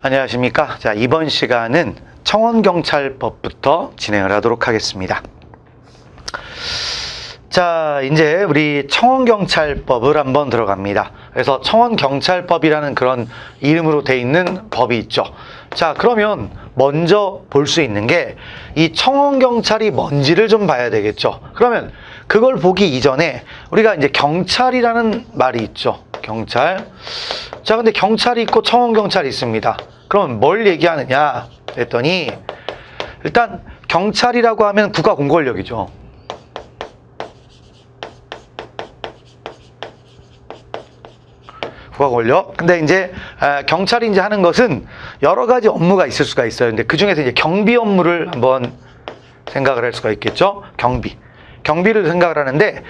안녕하십니까. 자, 이번 시간은 청원경찰법부터 진행을 하도록 하겠습니다. 자, 이제 우리 청원경찰법을 한번 들어갑니다. 그래서 청원경찰법이라는 그런 이름으로 돼 있는 법이 있죠. 자, 그러면 먼저 볼 수 있는 게 이 청원경찰이 뭔지를 좀 봐야 되겠죠. 그러면 그걸 보기 이전에 우리가 이제 경찰이라는 말이 있죠. 경찰. 자, 근데 경찰이 있고 청원경찰이 있습니다. 그럼 뭘 얘기하느냐 했더니 일단 경찰이라고 하면 국가공권력이죠. 국가권력. 근데 이제 경찰이 이제 하는 것은 여러 가지 업무가 있을 수가 있어요. 근데 그 중에서 이제 경비 업무를 한번 생각을 할 수가 있겠죠. 경비를 생각을 하는데,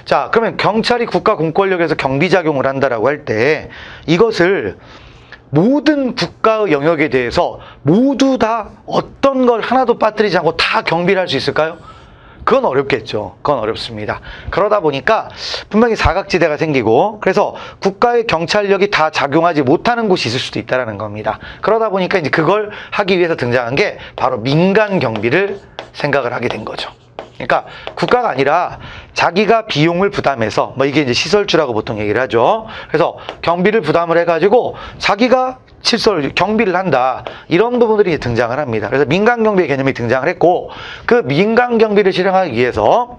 자, 그러면 경찰이 국가공권력에서 경비작용을 한다라고 할 때 이것을 모든 국가의 영역에 대해서 모두 다 어떤 걸 하나도 빠뜨리지 않고 다 경비를 할 수 있을까요? 그건 어렵겠죠. 그건 어렵습니다. 그러다 보니까 분명히 사각지대가 생기고, 그래서 국가의 경찰력이 다 작용하지 못하는 곳이 있을 수도 있다는 겁니다. 그러다 보니까 이제 그걸 하기 위해서 등장한 게 바로 민간 경비를 생각을 하게 된 거죠. 그러니까 국가가 아니라 자기가 비용을 부담해서, 뭐 이게 이제 시설주라고 보통 얘기를 하죠. 그래서 경비를 부담을 해가지고 자기가 경비를 한다. 이런 부분들이 등장을 합니다. 그래서 민간경비의 개념이 등장을 했고, 그 민간경비를 실행하기 위해서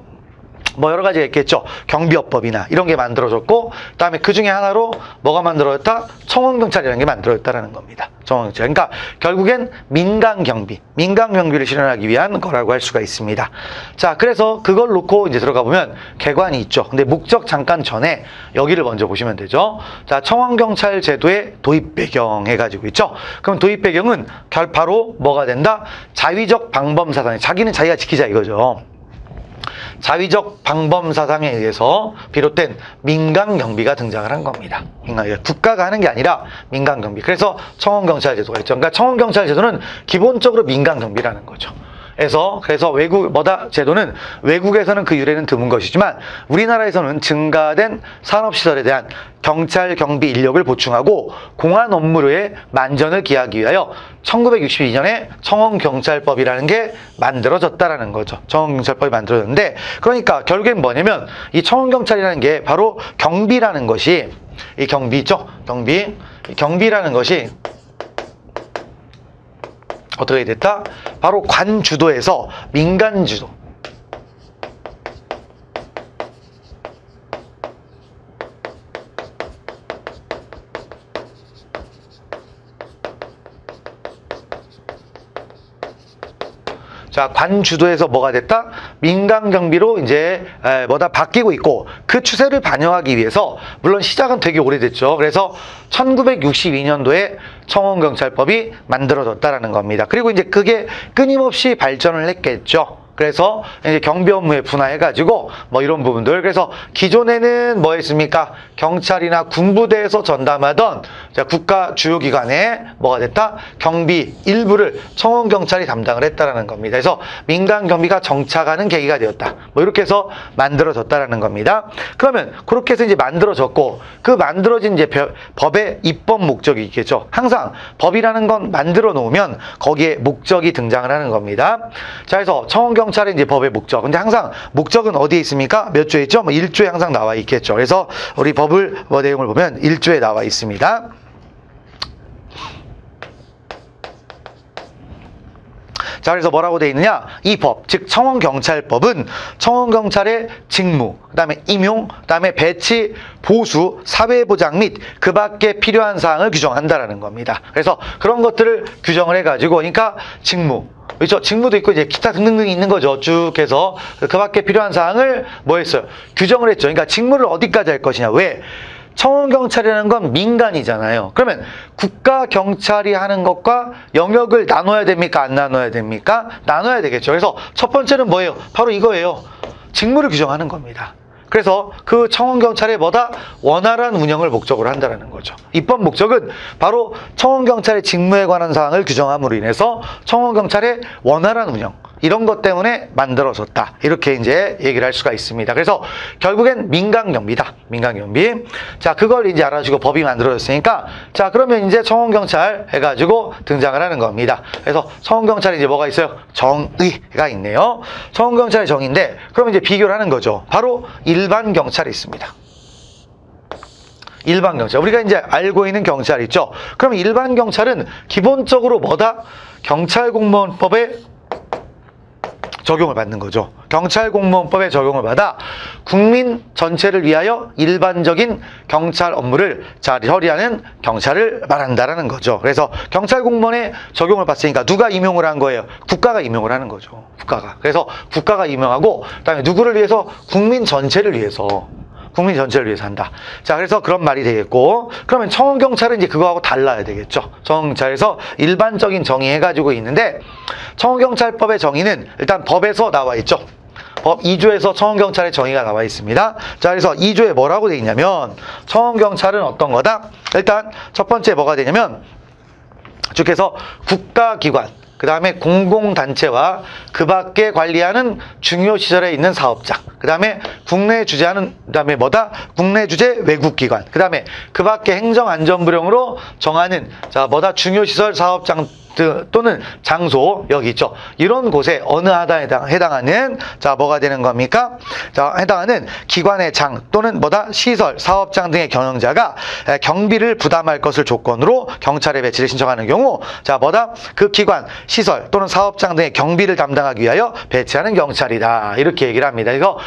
뭐 여러 가지가 있겠죠. 경비업법이나 이런 게 만들어졌고, 그 다음에 그 중에 하나로 뭐가 만들어졌다? 청원경찰이라는 게 만들어졌다는 겁니다. 청원경찰. 그러니까 결국엔 민간경비를 실현하기 위한 거라고 할 수가 있습니다. 자, 그래서 그걸 놓고 이제 들어가 보면 개관이 있죠. 근데 목적 잠깐 전에 여기를 먼저 보시면 되죠. 자, 청원경찰 제도의 도입 배경 해가지고 있죠. 그럼 도입 배경은 바로 뭐가 된다? 자위적 방범사상. 자기는 자기가 지키자 이거죠. 자위적 방범사상에 의해서 비롯된 민간경비가 등장을 한 겁니다. 국가가 하는 게 아니라 민간경비. 그래서 청원경찰제도가 있죠. 그러니까 청원경찰제도는 기본적으로 민간경비라는 거죠. 그래서 제도는 외국에서는 그 유래는 드문 것이지만 우리나라에서는 증가된 산업시설에 대한 경찰 경비 인력을 보충하고 공안 업무의 만전을 기하기 위하여 1962년에 청원경찰법이라는 게 만들어졌다라는 거죠. 청원경찰법이 만들어졌는데, 그러니까 결국엔 뭐냐면 이 청원경찰이라는 게 바로 경비라는 것이, 이 경비죠. 경비라는 것이 어떻게 됐다? 바로 관주도에서 민간주도. 자, 관주도에서 뭐가 됐다? 민간경비로 이제 바뀌고 있고, 그 추세를 반영하기 위해서 물론 시작은 되게 오래됐죠. 그래서 1962년도에 청원경찰법이 만들어졌다라는 겁니다. 그리고 이제 그게 끊임없이 발전을 했겠죠. 그래서 이제 경비 업무에 분화해가지고 뭐 이런 부분들. 그래서 기존에는 뭐 했습니까? 경찰이나 군부대에서 전담하던 국가 주요기관에 뭐가 됐다? 경비 일부를 청원경찰이 담당을 했다라는 겁니다. 그래서 민간경비가 정착하는 계기가 되었다. 뭐 이렇게 해서 만들어졌다라는 겁니다. 그러면 그렇게 해서 이제 만들어졌고, 그 만들어진 이제 법의 입법 목적이 있겠죠. 항상 법이라는 건 만들어 놓으면 거기에 목적이 등장을 하는 겁니다. 자, 그래서 청원경찰의 이제 법의 목적. 근데 항상 목적은 어디에 있습니까? 몇 조에 있죠? 뭐 1조에 항상 나와 있겠죠. 그래서 우리 법을 내용을 보면 1조에 나와 있습니다. 자, 그래서 뭐라고 되어 있느냐? 이 법, 즉 청원경찰법은 청원경찰의 직무, 그 다음에 임용, 그 다음에 배치, 보수, 사회보장 및 그 밖에 필요한 사항을 규정한다라는 겁니다. 그래서 그런 것들을 규정을 해가지고, 그러니까 직무, 그렇죠? 직무도 있고 이제 기타 등등등이 있는 거죠. 쭉 해서 그 밖에 필요한 사항을 뭐 했어요? 규정을 했죠. 그러니까 직무를 어디까지 할 것이냐? 왜? 청원경찰이라는 건 민간이잖아요. 그러면 국가경찰이 하는 것과 영역을 나눠야 됩니까? 안 나눠야 됩니까? 나눠야 되겠죠. 그래서 첫 번째는 뭐예요? 바로 이거예요. 직무를 규정하는 겁니다. 그래서 그 청원경찰의 원활한 운영을 목적으로 한다는 거죠. 입법 목적은 바로 청원경찰의 직무에 관한 사항을 규정함으로 인해서 청원경찰의 원활한 운영, 이런 것 때문에 만들어졌다. 이렇게 이제 얘기를 할 수가 있습니다. 그래서 결국엔 민간경비다. 민간경비. 자, 그걸 이제 알아주고 법이 만들어졌으니까, 자, 그러면 이제 청원경찰 해가지고 등장을 하는 겁니다. 그래서 청원경찰에 이제 뭐가 있어요? 정의가 있네요. 청원경찰의 정의인데, 그러면 이제 비교를 하는 거죠. 바로 일반 경찰이 있습니다. 일반 경찰. 우리가 이제 알고 있는 경찰 있죠? 그럼 일반 경찰은 기본적으로 뭐다? 경찰공무원법에 적용을 받는 거죠. 경찰공무원법에 적용을 받아 국민 전체를 위하여 일반적인 경찰 업무를 잘 처리하는 경찰을 말한다라는 거죠. 그래서 경찰공무원에 적용을 받으니까 누가 임용을 한 거예요? 국가가 임용을 하는 거죠. 국가가. 그래서 국가가 임명하고, 그다음에 누구를 위해서? 국민 전체를 위해서. 국민 전체를 위해서 한다. 자, 그래서 그런 말이 되겠고, 그러면 청원경찰은 이제 그거하고 달라야 되겠죠. 청원경찰에서 일반적인 정의 해가지고 있는데, 청원경찰법의 정의는 일단 법에서 나와 있죠. 법 2조에서 청원경찰의 정의가 나와 있습니다. 자, 그래서 2조에 뭐라고 되어 있냐면, 청원경찰은 어떤 거다? 일단 첫 번째 뭐가 되냐면, 주께서 국가기관, 그 다음에 공공단체와 그 밖에 관리하는 중요 시설에 있는 사업장, 그 다음에 국내 주재하는, 그 다음에 뭐다? 국내 주재 외국기관, 그 다음에 그 밖에 행정안전부령으로 정하는, 자, 뭐다? 중요 시설 사업장 또는 장소, 여기 있죠. 이런 곳에 어느 하나에 해당하는, 자, 뭐가 되는 겁니까? 자, 해당하는 기관의 장 또는 뭐다? 시설, 사업장 등의 경영자가 경비를 부담할 것을 조건으로 경찰에 배치를 신청하는 경우, 자, 뭐다? 그 기관, 시설 또는 사업장 등의 경비를 담당하기 위하여 배치하는 경찰이다. 이렇게 얘기를 합니다. 그래서